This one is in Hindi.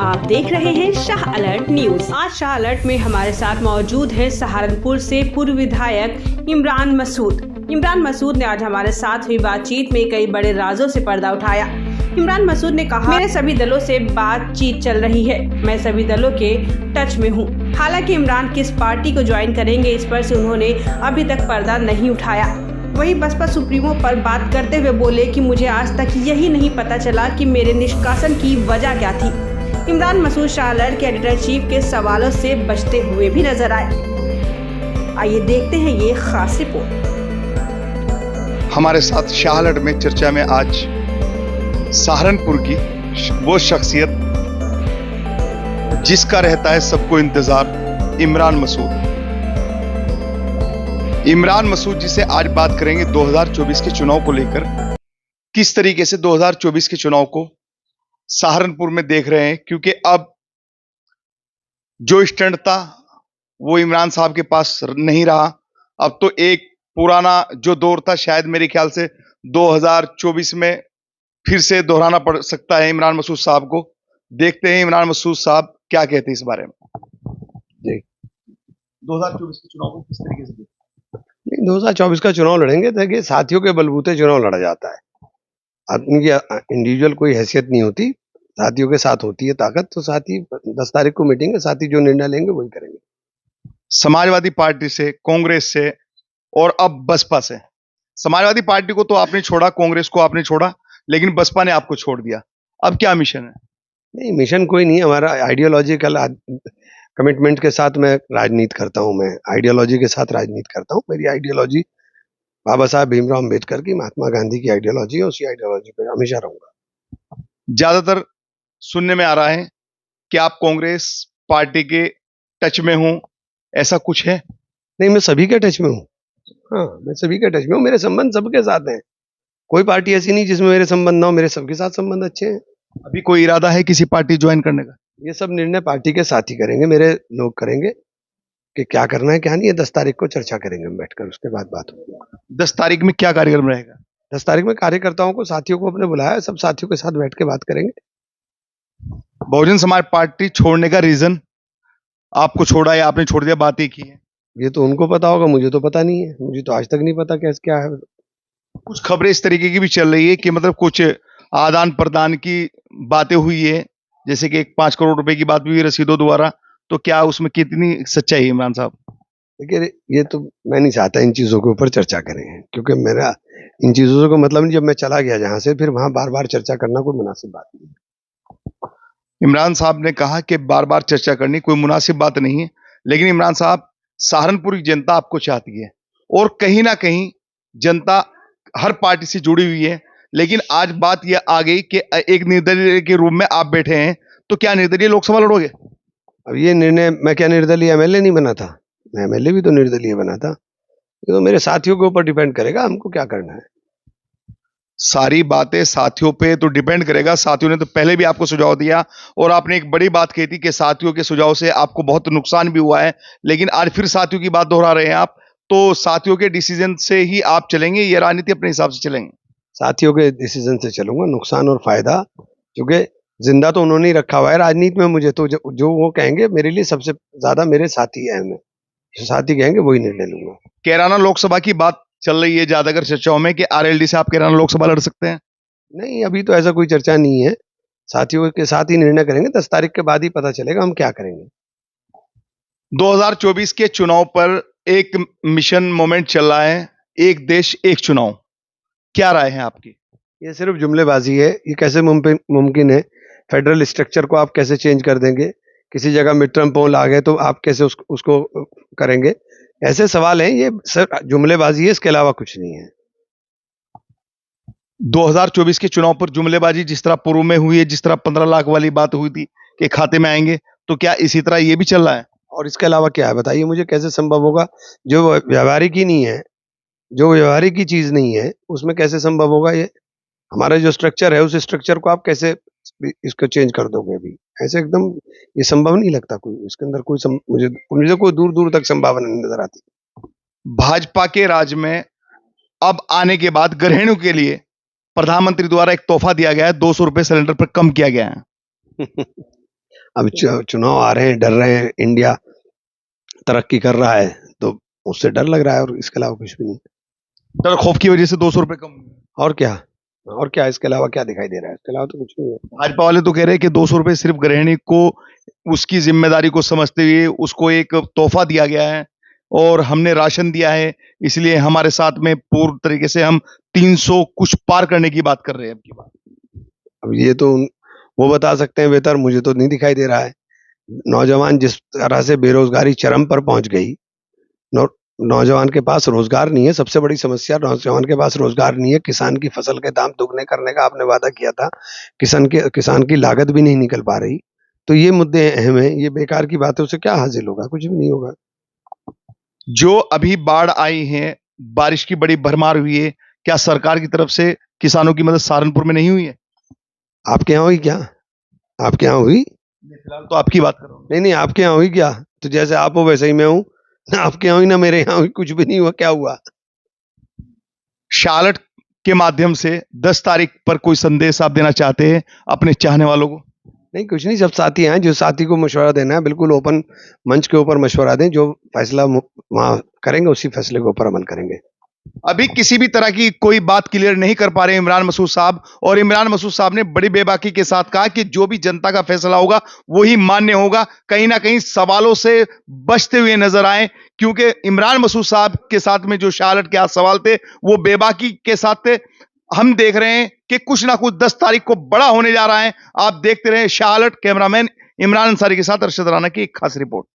आप देख रहे हैं शाह अलर्ट न्यूज। आज शाह अलर्ट में हमारे साथ मौजूद है सहारनपुर से पूर्व विधायक इमरान मसूद। इमरान मसूद ने आज हमारे साथ हुई बातचीत में कई बड़े राजों से पर्दा उठाया। इमरान मसूद ने कहा, मेरे सभी दलों से बातचीत चल रही है, मैं सभी दलों के टच में हूँ। हालांकि इमरान किस पार्टी को ज्वाइन करेंगे इस पर से उन्होंने अभी तक पर्दा नहीं उठाया। वहीं बसपा सुप्रीमो पर बात करते हुए बोले कि मुझे आज तक यही नहीं पता चला कि मेरे निष्कासन की वजह क्या थी। इमरान मसूद शाह अलर्ट के एडिटर चीफ के सवालों से बचते हुए भी नजर आए। आइए देखते हैं ये खास रिपोर्ट। हमारे साथ शाह अलर्ट में चर्चा में आज सहारनपुर की वो शख्सियत जिसका रहता है सबको इंतजार, इमरान मसूद। इमरान मसूद जी से आज बात करेंगे 2024 के चुनाव को लेकर। किस तरीके से 2024 के चुनाव को सहारनपुर में देख रहे हैं, क्योंकि अब जो स्टैंड था वो इमरान साहब के पास नहीं रहा। अब तो एक पुराना जो दौर था, शायद मेरे ख्याल से 2024 में फिर से दोहराना पड़ सकता है इमरान मसूद साहब को। देखते हैं इमरान मसूद साहब क्या कहते हैं इस बारे में। जी, 2024 के चुनाव को किस तरीके से 2024 का चुनाव लड़ेंगे। देखिए, साथियों के बलबूते चुनाव लड़ा जाता है। आदमी की इंडिविजुअल कोई हैसियत नहीं होती, साथियों के साथ होती है ताकत। तो साथी 10 तारीख को मीटिंग है, साथी जो निर्णय लेंगे वही करेंगे। समाजवादी पार्टी से, कांग्रेस से और अब बसपा से। समाजवादी पार्टी को तो आपने छोड़ा, कांग्रेस को आपने छोड़ा, लेकिन बसपा ने आपको छोड़ दिया। अब क्या मिशन है? नहीं, मिशन कोई नहीं। हमारा आइडियोलॉजिकल कमिटमेंट के साथ मैं राजनीति करता हूँ। मैं आइडियोलॉजी के साथ राजनीति करता हूँ। मेरी आइडियोलॉजी बाबा साहब भीमराव अम्बेडकर की, महात्मा गांधी की आइडियोलॉजी है। उसी आइडियोलॉजी पे हमेशा रहूंगा। ज्यादातर सुनने में आ रहा है कि आप कांग्रेस पार्टी के टच में हो, ऐसा कुछ है? नहीं, मैं सभी के टच में हूँ। हाँ, मैं सभी के टच में हूँ। मेरे संबंध सबके साथ हैं। कोई पार्टी ऐसी नहीं जिसमें मेरे संबंध ना हो। मेरे सबके साथ संबंध अच्छे हैं। अभी कोई इरादा है किसी पार्टी ज्वाइन करने का? ये सब निर्णय पार्टी के साथ ही करेंगे, मेरे लोग करेंगे कि क्या करना है क्या नहीं है। 10 तारीख को चर्चा करेंगे हम बैठकर, उसके बाद बात होगी। 10 तारीख में क्या कार्यक्रम रहेगा? 10 तारीख में कार्यकर्ताओं को, साथियों को अपने बुलाया, सब साथियों के साथ बैठ के बात करेंगे। बहुजन समाज पार्टी छोड़ने का रीजन, आपको छोड़ा या आपने छोड़ दिया, बात एक ही है? ये तो उनको पता होगा, मुझे तो पता नहीं है। मुझे तो आज तक नहीं पता क्या है। कुछ खबरें इस तरीके की भी चल रही है कि मतलब कुछ आदान प्रदान की बातें हुई है, जैसे कि 5 करोड़ रुपए की बात भी हुई रसीदों द्वारा। तो क्या उसमें कितनी सच्चाई है इमरान साहब? देखिए, ये तो मैं नहीं चाहता इन चीजों के ऊपर चर्चा करें, क्योंकि मेरा इन चीजों का मतलब नहीं। जब मैं चला गया जहां से, फिर वहां बार बार चर्चा करना कोई मुनासिब बात नहीं। इमरान साहब ने कहा कि बार बार चर्चा करनी कोई मुनासिब बात नहीं है, लेकिन इमरान साहब, सहारनपुर की जनता आपको चाहती है और कहीं ना कहीं जनता हर पार्टी से जुड़ी हुई है। लेकिन आज बात यह आ गई कि एक निर्दलीय के रूप में आप बैठे हैं, तो क्या निर्दलीय लोकसभा लड़ोगे? अब ये निर्णय, मैं क्या निर्दलीय एमएलए नहीं बना था? मैं एमएलए भी तो निर्दलीय बना था। ये तो मेरे साथियों के ऊपर डिपेंड करेगा, हमको क्या करना है। सारी बातें साथियों पे तो डिपेंड करेगा। साथियों ने तो पहले भी आपको सुझाव दिया और आपने एक बड़ी बात कही थी कि साथियों के सुझाव से आपको बहुत नुकसान भी हुआ है, लेकिन आज फिर साथियों की बात दोहरा रहे हैं आप। तो साथियों के डिसीजन से ही आप चलेंगे, ये राजनीति अपने हिसाब से चलेंगे? साथियों के डिसीजन से चलूंगा। नुकसान और फायदा, क्योंकि जिंदा तो उन्होंने ही रखा हुआ है राजनीति में मुझे। तो जो वो कहेंगे, मेरे लिए सबसे ज्यादा मेरे साथी है। मैं जो साथी कहेंगे वही निर्णय लूंगा। कैराना लोकसभा की बात चल रही है ज्यादातर चर्चाओं में कि आरएलडी से आप कैराना लोकसभा लड़ सकते हैं। नहीं, अभी तो ऐसा कोई चर्चा नहीं है। साथियों के साथ ही निर्णय करेंगे। 10 तारीख के बाद ही पता चलेगा हम क्या करेंगे। 2024 के चुनाव पर एक मिशन मोमेंट चल रहा है, एक देश एक चुनाव। क्या राय है आपकी? ये सिर्फ जुमलेबाजी है। ये कैसे मुमकिन है? फेडरल स्ट्रक्चर को आप कैसे चेंज कर देंगे? किसी जगह मिड टर्म पोल आ गए तो आप कैसे उसको करेंगे? ऐसे सवाल हैं। ये सिर्फ जुमलेबाजी है, इसके अलावा कुछ नहीं है। 2024 के चुनाव पर जुमलेबाजी जिस तरह पूर्व में हुई है, जिस तरह 15 लाख वाली बात हुई थी कि खाते में आएंगे, तो क्या इसी तरह ये भी चल रहा है? और इसके अलावा क्या है, बताइए मुझे। कैसे संभव होगा? जो व्यवहारिक ही नहीं है, जो व्यवहारिक की चीज नहीं है, उसमें कैसे संभव होगा? ये हमारा जो स्ट्रक्चर है, उस स्ट्रक्चर को आप कैसे इसको चेंज कर दोगे? अभी ऐसे एकदम ये संभव नहीं लगता। कोई इसके अंदर कोई मुझे कोई दूर दूर तक संभावना नहीं नजर आती। भाजपा के राज में अब आने के बाद गृहिणियों के लिए प्रधानमंत्री द्वारा एक तोहफा दिया गया है, 200 रुपए सिलेंडर पर कम किया गया है। अब चुनाव आ रहे हैं, डर रहे हैं, इंडिया तरक्की कर रहा है तो उससे डर लग रहा है, और इसके अलावा कुछ भी नहीं। डर खौफ की वजह से 200 रुपए कम हुए। और क्या इसके अलावा क्या दिखाई दे रहा है? इसके अलावा तो कुछ नहीं है। भाजपा वाले तो कह रहे हैं कि 200 रुपए सिर्फ गृहिणी को उसकी जिम्मेदारी को समझते हुए उसको एक तोहफा दिया गया है और हमने राशन दिया है, इसलिए हमारे साथ में पूर्ण तरीके से हम 300 कुछ पार करने की बात कर रहे हैं। अब की बात अब ये तो वो बता सकते हैं बेहतर, मुझे तो नहीं दिखाई दे रहा है। नौजवान जिस तरह से बेरोजगारी चरम पर पहुंच गई, नौजवान के पास रोजगार नहीं है, सबसे बड़ी समस्या नौजवान के पास रोजगार नहीं है। किसान की फसल के दाम दुगने करने का आपने वादा किया था, किसान की लागत भी नहीं निकल पा रही। तो ये मुद्दे अहम हैं, ये बेकार की बातों से क्या हासिल होगा? कुछ भी नहीं होगा। जो अभी बाढ़ आई है, बारिश की बड़ी भरमार हुई है, क्या सरकार की तरफ से किसानों की मदद सहारनपुर में नहीं हुई है? आपके यहाँ हुई क्या? आपके यहाँ हुई? फिलहाल तो आपकी बात कर रहा हूँ। नहीं, आपके यहाँ हुई क्या? तो जैसे आप हो वैसे ही मैं हूँ, ना आपके यहाँ हुई ना मेरे यहाँ हुई, कुछ भी नहीं हुआ। क्या हुआ? शाह अलर्ट के माध्यम से 10 तारीख पर कोई संदेश आप देना चाहते हैं अपने चाहने वालों को? नहीं, कुछ नहीं, सब साथी हैं, जो साथी को मशवरा देना है बिल्कुल ओपन मंच के ऊपर मशवरा दें, जो फैसला वहां करेंगे उसी फैसले के ऊपर अमल करेंगे। अभी किसी भी तरह की कोई बात क्लियर नहीं कर पा रहे इमरान मसूद साहब, और इमरान मसूद साहब ने बड़ी बेबाकी के साथ कहा कि जो भी जनता का फैसला होगा वही मान्य होगा। कहीं ना कहीं सवालों से बचते हुए नजर आए, क्योंकि इमरान मसूद साहब के साथ में जो शाह अलर्ट के आज सवाल थे वो बेबाकी के साथ थे। हम देख रहे हैं कि कुछ ना कुछ 10 तारीख को बड़ा होने जा रहा है। आप देखते रहे शाह अलर्ट। कैमरामैन इमरान अंसारी के साथ अरशद राना की एक खास रिपोर्ट।